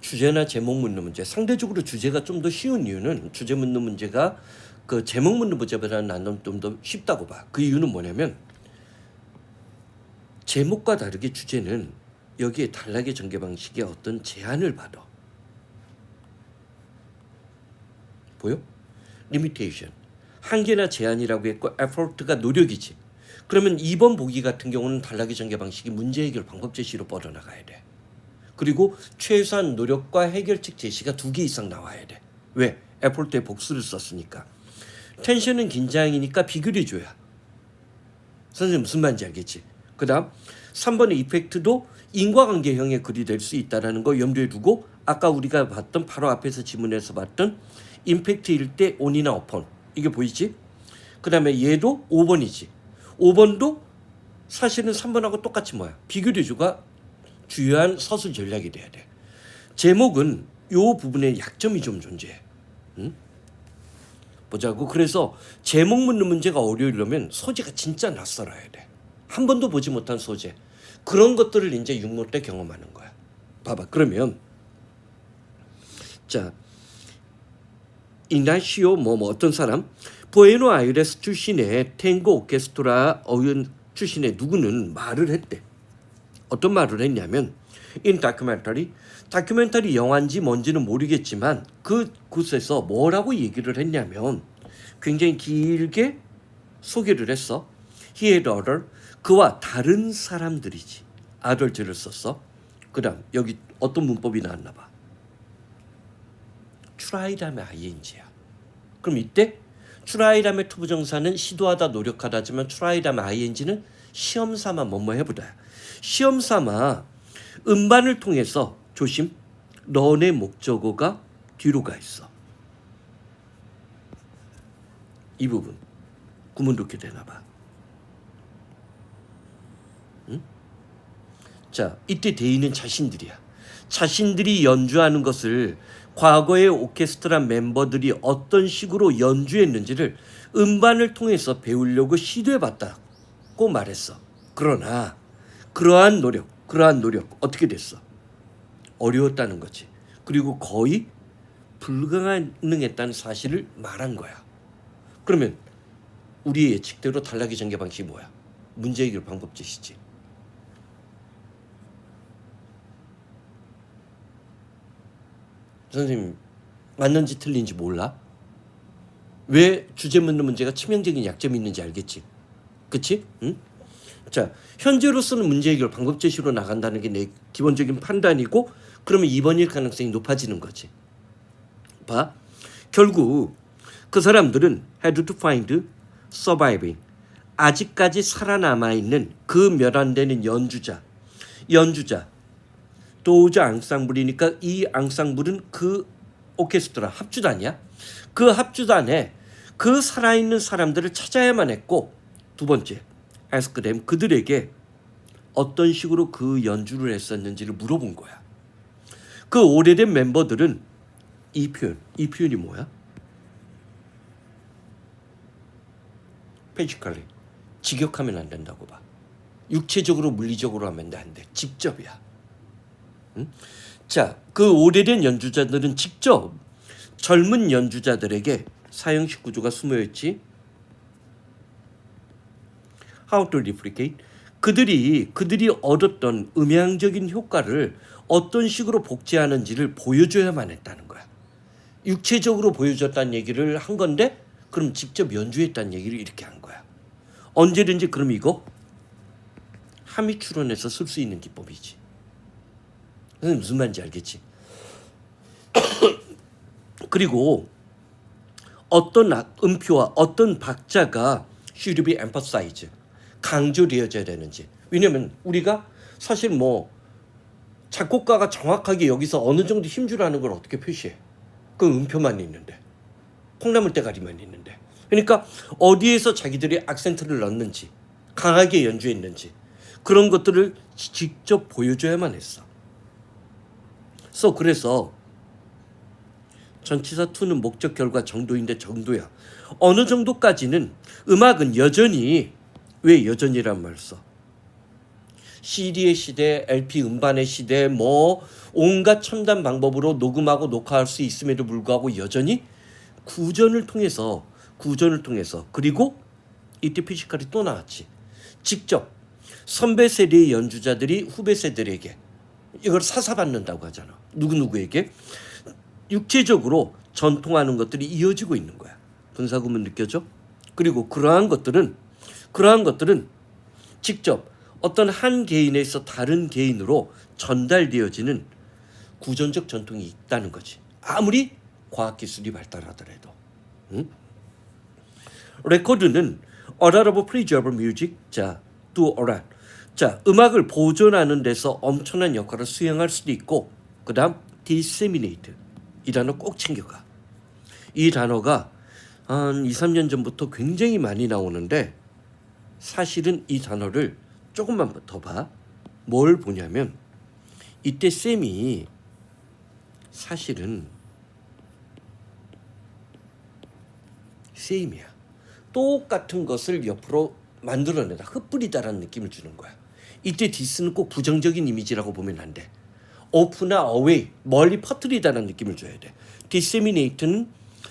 주제나 제목 묻는 문제, 상대적으로 주제가 좀 더 쉬운 이유는 주제 묻는 문제가 그 제목 묻는 문제보다는 나는 좀 더 쉽다고 봐. 그 이유는 뭐냐면 제목과 다르게 주제는 여기에 단락의 전개 방식에 어떤 제한을 받아. 보여? 리미테이션. 한계나 제한이라고 했고 effort가 노력이지. 그러면 2번 보기 같은 경우는 단락의 전개 방식이 문제 해결 방법 제시로 뻗어나가야 돼. 그리고 최소한 노력과 해결책 제시가 2개 이상 나와야 돼. 왜? effort에 복수를 썼으니까. 텐션은 긴장이니까 비교해줘야. 선생님 무슨 말인지 알겠지? 그 다음 3번의 이펙트도 인과관계형의 글이 될 수 있다는 거 염두에 두고 아까 우리가 봤던 바로 앞에서 지문에서 봤던 임팩트일 때 on이나 upon 이게 보이지? 그 다음에 얘도 5번이지. 5번도 사실은 3번하고 똑같이 뭐야? 비교대조가 주요한 서술 전략이 돼야 돼. 제목은 요 부분에 약점이 좀 존재해. 응? 보자고. 그래서 제목 묻는 문제가 어려우려면 소재가 진짜 낯설어야 돼. 한 번도 보지 못한 소재. 그런 것들을 이제 육모 때 경험하는 거야. 봐봐. 그러면 자 이나시오 뭐 어떤 사람 부에노아이레스 출신의 탱고 오케스트라 어연 출신의 누구는 말을 했대. 어떤 말을 했냐면 in 다큐멘터리 영화인지 뭔지는 모르겠지만 그곳에서 뭐라고 얘기를 했냐면 굉장히 길게 소개를 했어. He had other 그와 다른 사람들이지. adult를 썼어. 그 다음 여기 어떤 문법이 나왔나 봐. try 다음에 ing야. 그럼 이때 try 다음에 투부정사는 시도하다 노력하다지만 try 다음에 ing는 시험 삼아 뭐뭐 해보다. 시험 삼아 음반을 통해서 조심 런의 목적어가 뒤로 가 있어. 이 부분 구문 좋게 되나 봐. 응? 자 이때 대인은 자신들이야. 자신들이 연주하는 것을 과거의 오케스트라 멤버들이 어떤 식으로 연주했는지를 음반을 통해서 배우려고 시도해봤다고 말했어. 그러나 그러한 노력 어떻게 됐어? 어려웠다는 거지. 그리고 거의 불가능했다는 사실을 말한 거야. 그러면 우리의 예측대로 단락의 전개 방식이 뭐야? 문제 해결 방법 제시지. 선생님 맞는지 틀린지 몰라? 왜 주제 묻는 문제가 치명적인 약점이 있는지 알겠지? 그치? 응? 자, 현재로서는 문제 해결 방법 제시로 나간다는 게 내 기본적인 판단이고 그러면 2번일 가능성이 높아지는 거지. 봐. 결국 그 사람들은 had to find surviving 아직까지 살아남아 있는 그 몇 안 되는 연주자 도우자 앙상블이니까 이 앙상블은 그 오케스트라 합주단이야. 그 합주단에 그 살아있는 사람들을 찾아야만 했고 두 번째 ask them 그들에게 어떤 식으로 그 연주를 했었는지를 물어본 거야. 그 오래된 멤버들은 이 표현이 뭐야? physically 직역하면 안 된다고 봐. 육체적으로 물리적으로 하면 안 돼. 직접이야. 응? 자, 그 오래된 연주자들은 직접 젊은 연주자들에게 사형식 구조가 스며있지. How to replicate 그들이 얻었던 음향적인 효과를 어떤 식으로 복제하는지를 보여줘야만 했다는 거야. 육체적으로 보여줬다는 얘기를 한 건데 그럼 직접 연주했다는 얘기를 이렇게 한 거야. 언제든지 그럼 이거 함의 추론해서 쓸 수 있는 기법이지. 무슨 말인지 알겠지? 그리고 어떤 음표와 어떤 박자가 should be emphasized 강조되어져야 되는지. 왜냐면 우리가 사실 뭐 작곡가가 정확하게 여기서 어느 정도 힘주라는 걸 어떻게 표시해? 그 음표만 있는데 콩나물 대가리만 있는데. 그러니까 어디에서 자기들이 악센트를 넣는지 강하게 연주했는지 그런 것들을 직접 보여줘야만 했어. 그래서 전치사 to는 목적 결과 정도인데 정도야. 어느 정도까지는 음악은 여전히 왜 여전히란 말 써? CD의 시대, LP 음반의 시대, 뭐 온갖 첨단 방법으로 녹음하고 녹화할 수 있음에도 불구하고 여전히 구전을 통해서 그리고 이때 피지컬이 또 나왔지. 직접 선배 세대의 연주자들이 후배 세대에게 이걸 사사받는다고 하잖아. 누구누구에게 육체적으로 전통하는 것들이 이어지고 있는 거야. 분사구문 느껴져? 그리고 그러한 것들은 직접 어떤 한 개인에서 다른 개인으로 전달되어지는 구전적 전통이 있다는 거지. 아무리 과학기술이 발달하더라도. 응? 레코드는 oral of preserve music, 자, do oral. 자, 음악을 보존하는 데서 엄청난 역할을 수행할 수도 있고, 그 다음 disseminate. 이 단어 꼭 챙겨가. 이 단어가 한 2, 3년 전부터 굉장히 많이 나오는데 사실은 이 단어를 조금만 더 봐. 뭘 보냐면 이때 쌤이 사실은 쌤이야. 똑같은 것을 옆으로 만들어내다 흩뿌리다라는 느낌을 주는 거야. 이때 디스는 꼭 부정적인 이미지라고 보면 안 돼. 오프나 어웨이, 멀리 퍼뜨리다라는 느낌을 줘야 돼. disseminate는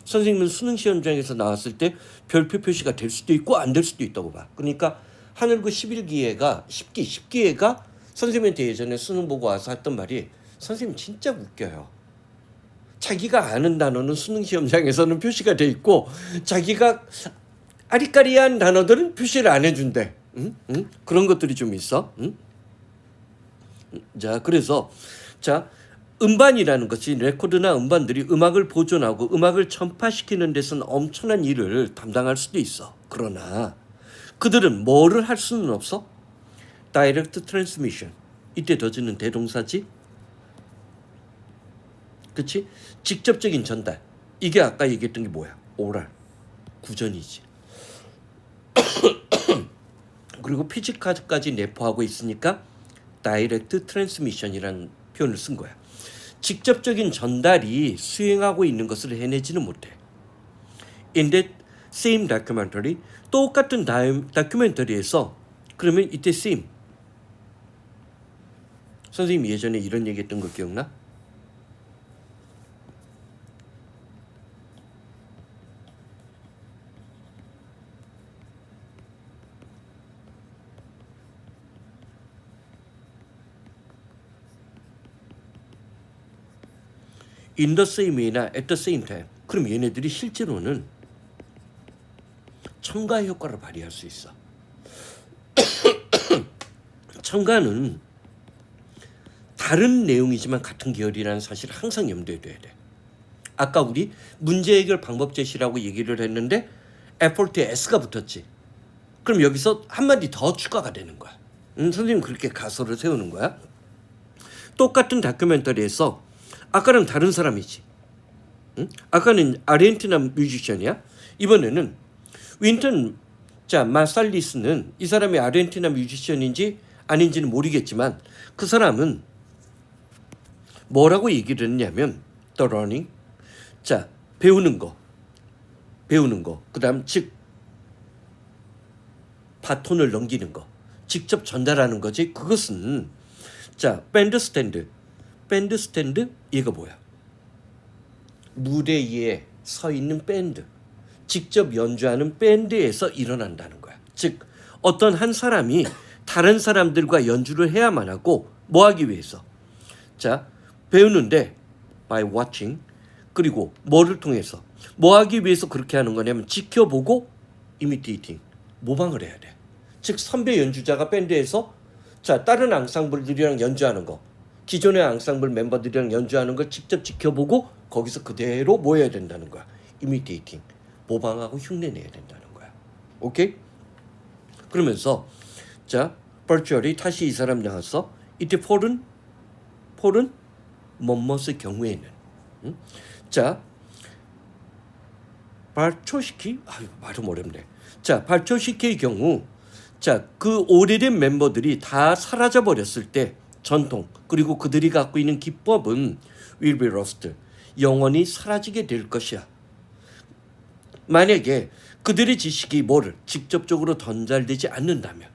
선생님은 수능 시험장에서 나왔을 때 별표 표시가 될 수도 있고 안 될 수도 있다고 봐. 그러니까 하늘고 11기회가 10기회가 선생님한테 예전에 수능 보고 와서 했던 말이 선생님 진짜 웃겨요. 자기가 아는 단어는 수능 시험장에서는 표시가 돼 있고 자기가 아리까리한 단어들은 표시를 안 해준대. 응? 그런 것들이 좀 있어. 응? 자, 그래서 음반이라는 것이 레코드나 음반들이 음악을 보존하고 음악을 전파시키는 데서는 엄청난 일을 담당할 수도 있어. 그러나 그들은 뭐를 할 수는 없어? Direct transmission. 이때 더즈는 대동사지. 그치? 직접적인 전달. 이게 아까 얘기했던 게 뭐야? 오랄. 구전이지. 그리고 피지컬까지 내포하고 있으니까 Direct transmission이라는 표현을 쓴 거야. 직접적인 전달이 수행하고 있는 것을 해내지는 못해. In that same documentary, 똑같은 다큐멘터리에서 그러면 이때 same. 선생님이 예전에 이런 얘기했던 거 기억나? In the same이나 at the same time. 그럼 얘네들이 실제로는 첨가 효과를 발휘할 수 있어. 첨가는 다른 내용이지만 같은 계열이라는 사실을 항상 염두에 둬야 돼. 아까 우리 문제 해결 방법 제시라고 얘기를 했는데 effort에 s가 붙었지. 그럼 여기서 한마디 더 추가가 되는 거야. 선생님 그렇게 가설을 세우는 거야. 똑같은 다큐멘터리에서 아까는 다른 사람이지. 응? 아까는 아르헨티나 뮤지션이야. 이번에는 윈턴 마살리스는 이 사람이 아르헨티나 뮤지션인지 아닌지는 모르겠지만 그 사람은 뭐라고 얘기를 했냐면 the learning. 배우는 거. 그다음 즉 바톤을 넘기는 거. 직접 전달하는 거지. 그것은 밴드 스탠드 얘가 뭐야? 무대 위에 서 있는 밴드. 직접 연주하는 밴드에서 일어난다는 거야. 즉 어떤 한 사람이 다른 사람들과 연주를 해야만 하고 뭐 하기 위해서? 배우는데 by watching. 그리고 뭐를 통해서? 뭐 하기 위해서 그렇게 하는 거냐면 지켜보고 imitating. 모방을 해야 돼. 즉 선배 연주자가 밴드에서 다른 앙상블들이랑 연주하는 거. 기존의 앙상블 멤버들이랑 연주하는 걸 직접 지켜보고 거기서 그대로 뭐 해야 된다는 거야. imitating. 모방하고 흉내내야 된다는 거야. 오케이? 그러면서 virtually 다시 이 사람 나왔어. 이때 폴은 뭐뭇의 경우에는 발초시키 말은 어렵네. 발초시키의 경우 그 오래된 멤버들이 다 사라져 버렸을 때 전통 그리고 그들이 갖고 있는 기법은 will be lost. 영원히 사라지게 될 것이야. 만약에 그들의 지식이 뭐를 직접적으로 전달되지 않는다면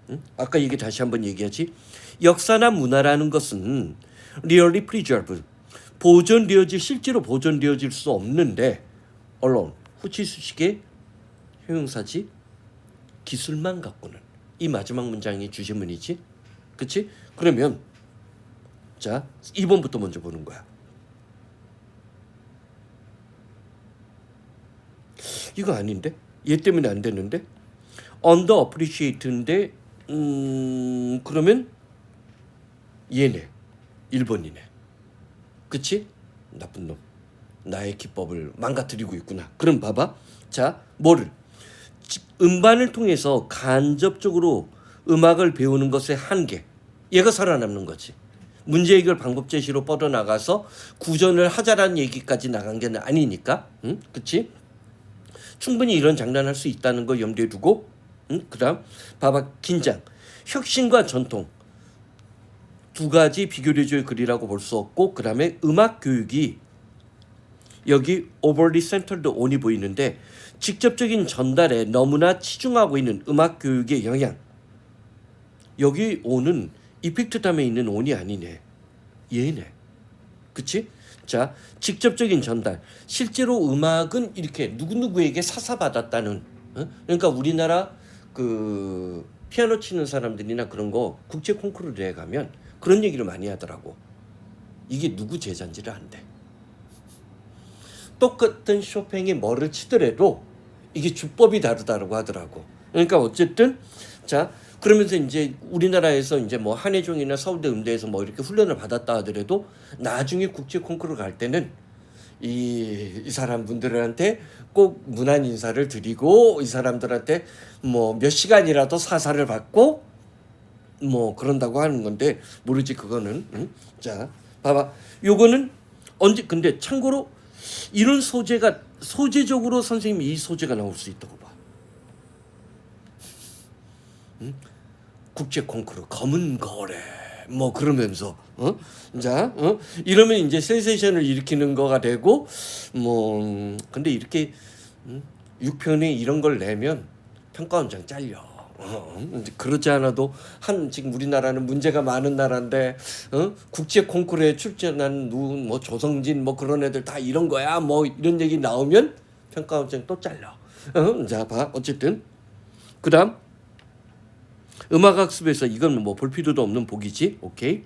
응? 아까 얘기 다시 한번 얘기하지. 역사나 문화라는 것은 really preserved, 실제로 보존되어질 수 없는데 언론, 후치수식의 형용사지, 기술만 갖고는. 이 마지막 문장이 주제문이지. 그치? 그러면 자 2번부터 먼저 보는 거야. 이거 아닌데? 얘 때문에 안 되는데? underappreciated인데 그러면 얘네 1번이네. 그치? 나쁜 놈. 나의 기법을 망가뜨리고 있구나. 그럼 봐봐. 자, 뭐를? 음반을 통해서 간접적으로 음악을 배우는 것의 한계. 얘가 살아남는 거지. 문제 해결 방법 제시로 뻗어나가서 구전을 하자라는 얘기까지 나간 게 아니니까. 응? 그치? 충분히 이런 장난할 수 있다는 거 염두에 두고, 응? 그다음 봐봐. 긴장. 혁신과 전통. 두 가지 비교대조의 글이라고 볼 수 없고, 그 다음에 음악 교육이 여기 overly centered on이 보이는데 직접적인 전달에 너무나 치중하고 있는 음악 교육의 영향. 여기 on은 이펙트 다음에 있는 on이 아니네. 얘네. 그치? 자, 직접적인 전달. 실제로 음악은 이렇게 누구누구에게 사사받았다는. 그러니까 우리나라 그 피아노 치는 사람들이나 그런 거 국제 콩쿠르에 가면 그런 얘기를 많이 하더라고. 이게 누구 제자인지를 안대. 똑같은 쇼팽이 뭐를 치더라도 이게 주법이 다르다고 하더라고. 그러니까 어쨌든 자 그러면서 이제 우리나라에서 이제 뭐 한예종이나 서울대 음대에서 뭐 이렇게 훈련을 받았다 하더라도 나중에 국제 콩쿠르 갈 때는 이 사람분들한테 꼭 문안 인사를 드리고 이 사람들한테 뭐 몇 시간이라도 사사를 받고 뭐 그런다고 하는 건데 모르지 그거는. 응? 자 봐봐. 요거는 언제 근데 참고로 이런 소재가 소재적으로 선생님이 이 소재가 나올 수 있다고 봐. 응? 국제 콩쿠르 검은 거래 뭐 그러면서 자 이러면 이제 센세이션을 일으키는 거가 되고 뭐 근데 이렇게 6편에 이런 걸 내면 평가원장 잘려. 그렇지 않아도 지금 우리나라는 문제가 많은 나라인데 국제 콩쿠르에 출전한 뭐 조성진 뭐 그런 애들 다 이런 거야 뭐 이런 얘기 나오면 평가원장 또 잘려. 자 봐 어쨌든 그다음 음악학습에서 이건 뭐 볼 필요도 없는 복이지. 오케이.